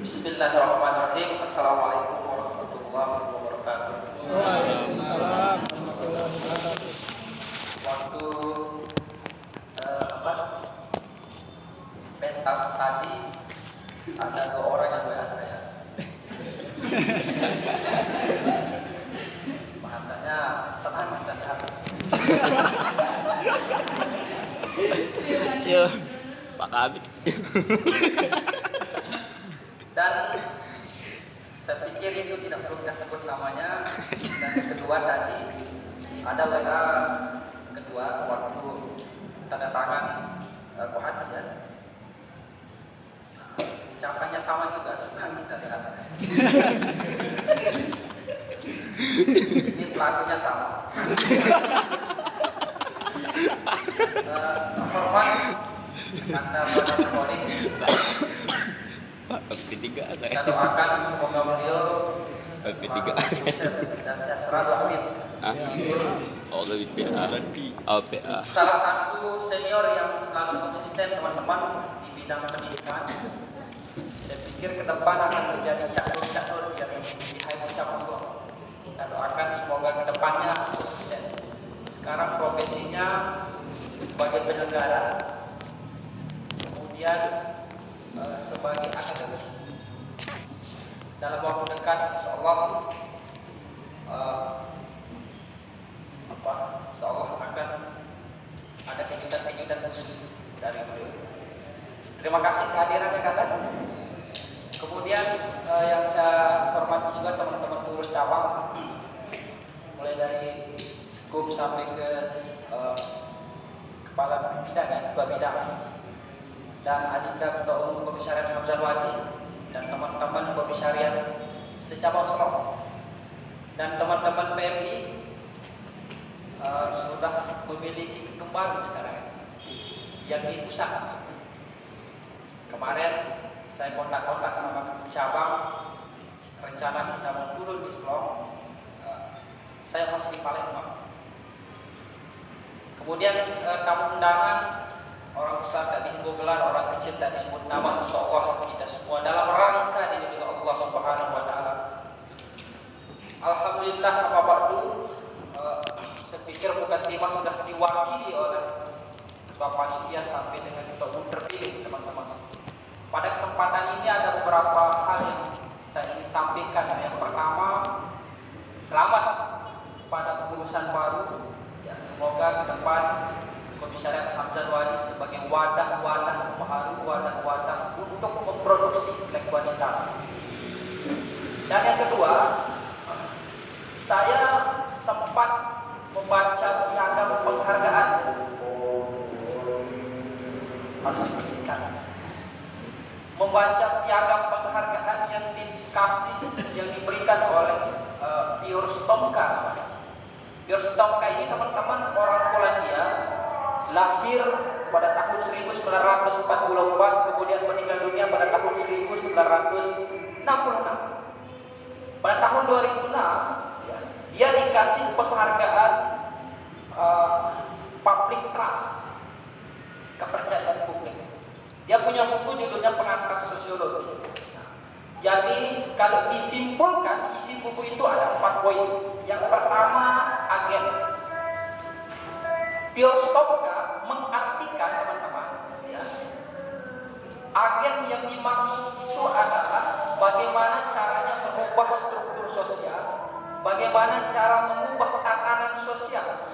Bismillahirrahmanirrahim. Assalamualaikum warahmatullahi wabarakatuh. Waalaikumsalam warahmatullahi wabarakatuh. Waktu pentas tadi ada 2 orang yang WA saya. Bahasanya senang kita lihat. Pak Kabit. Dan saya pikir itu tidak perlu kita sebut namanya. Dan yang kedua tadi ada WA kedua waktu tanda tangan perhatian. Ucapannya sama juga, senang kita lihat. Ini pelakunya sama. Hormat Anda pada recording. P3 Kita doakan semoga beliau selalu sukses dan sehat selalu, amin. Oh, lebih PA. Salah satu senior yang selalu konsisten teman-teman di bidang pendidikan. Saya pikir ke depan akan menjadi catur-catur yang dihai ucapan Allah. Kita doakan semoga ke depannya konsisten. Sekarang profesinya sebagai penyelenggara, kemudian sebagai akademis. Dalam waktu dekat insya Allah akan ada kejutan-kejutan khusus dari beliau. Terima kasih kehadirannya kakak. Kemudian yang saya hormati juga teman-teman pengurus cabang, mulai dari skup sampai ke kepala bidang ya, ketua bidang, dan adinda ketua umum komisariat Hamzah Wadi, dan teman-teman komisariat secabang Selong, dan teman-teman PMI sudah memiliki gedung baru sekarang yang di pusat. Kemarin saya kontak-kontak sama cabang, rencana kita mau turun di Selong. Saya masih di Palembang. Kemudian tamu undangan, orang besar tak dihimbau gelar, orang kecil tak disebut nama. Insyaallah kita semua dalam rangka diridhoi Allah Subhanahu wa taala. Alhamdulillah, apa ba'du. Saya pikir bukan tema sudah diwakili oleh ketua panitia sampai dengan ketua umum terpilih, teman-teman. Pada kesempatan ini ada beberapa hal yang saya ingin sampaikan. Yang pertama, selamat pada pengurusan baru. Ya, semoga ke depan Komisariat Hamzah Wadi sebagai wadah-wadah baru, wadah-wadah untuk memproduksi intelektualitas. Dan yang kedua, saya sempat membaca piagam penghargaan. Harus dibersihkan. Membaca piagam penghargaan yang diberikan oleh Piotr Stomka namanya. Piotr Stomka ini teman-teman orang Polandia, lahir pada tahun 1944, kemudian meninggal dunia pada tahun 1966. Pada tahun 2006 dia dikasih penghargaan public trust, kepercayaan publik. Dia punya buku judulnya Pengantar Sosiologi. Jadi kalau disimpulkan, isi buku itu ada 4 poin. Yang pertama, agen. Piotr Stomka mengartikan, teman-teman, ya, agen yang dimaksud itu adalah bagaimana caranya mengubah struktur sosial, bagaimana cara mengubah tatanan sosial.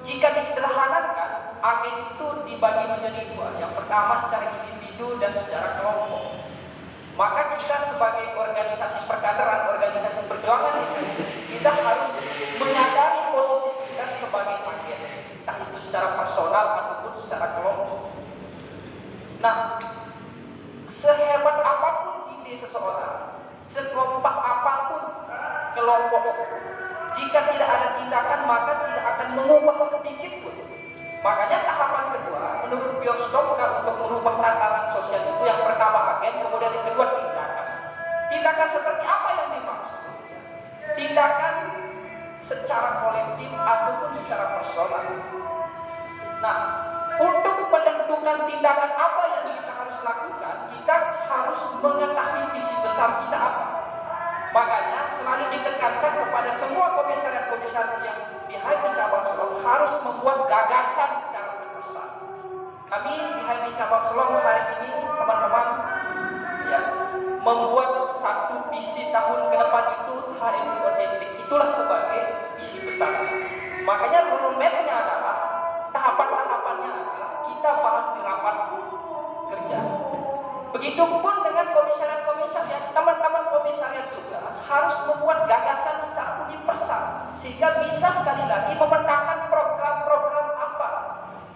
Jika disederhanakan, agen itu dibagi menjadi 2. Yang pertama secara individu dan secara kelompok. Maka kita sebagai organisasi perkaderan, organisasi perjuangan itu, kita harus menyadari posisi kita sebagai agen, entah itu secara personal ataupun secara kelompok. Nah, sehebat apapun ide seseorang, sekompak apapun kelompok, jika tidak ada tindakan maka tidak akan mengubah sedikit pun. Makanya tahapan kedua menurut Piotr Stomka untuk merubah tatanan sosial itu, yang pertama agen, kemudian yang kedua tindakan. Tindakan seperti apa yang dimaksud? Tindakan secara kolektif ataupun secara personal. Nah, untuk harus mengetahui visi besar kita apa. Makanya selalu ditekankan kepada semua komisaris-komisaris yang di HMI Cabang Solong harus membuat gagasan secara besar. Kami di HMI Cabang Solong hari ini teman-teman ya, membuat satu visi tahun ke depan itu HMI otentik, itulah sebagai visi besar. Makanya roadmap-nya adalah tahapan-tahapannya adalah kita bahas di rapat kerja. Begitupun dengan komisariat, teman-teman komisariat juga harus membuat gagasan secara universal sehingga bisa sekali lagi memetakan program-program apa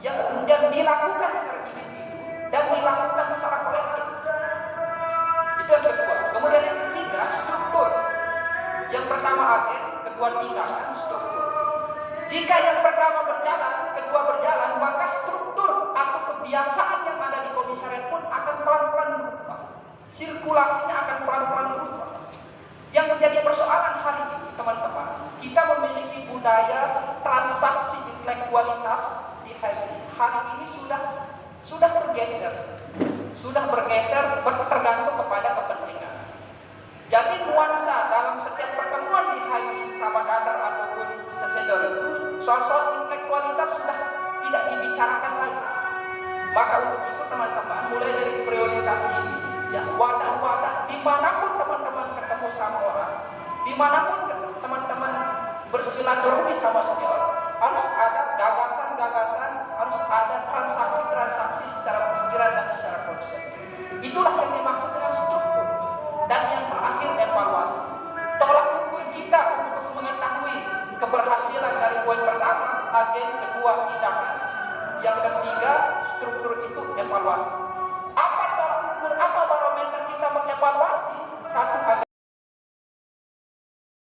yang kemudian dilakukan secara individu dan dilakukan secara kolektif. Itu yang kedua. Kemudian yang ketiga, struktur. Yang pertama agen, kedua tindakan, struktur. Jika yang pertama berjalan, kedua berjalan, maka struktur atau kebiasaan yang ada di komisariat pun akan pelan-pelan berubah. Sirkulasinya akan pelan-pelan berubah. Yang menjadi persoalan hari ini, teman-teman, kita memiliki budaya transaksi intelektualitas di HMI. Hari ini sudah bergeser tergantung kepada kepentingan. Jadi nuansa dalam setiap pertemuan di HMI sesama kader ataupun sesenior itu soal-soal intelektualitas sudah tidak dibicarakan lagi. Maka untuk itu teman-teman, mulai dari priorisasi ini, ya wadah-wadah dimanapun teman-teman ketemu sama orang, dimanapun teman-teman bersilaturahmi sama senior, harus ada gagasan-gagasan, harus ada transaksi-transaksi secara pikiran dan secara konsep. Itulah yang dimaksud dengan struktur. Dan yang terakhir, evaluasi. Tolak ukur kita untuk mengetahui keberhasilan dari poin pertama, agen, kedua, tindakan. Yang ketiga, struktur itu evaluasi.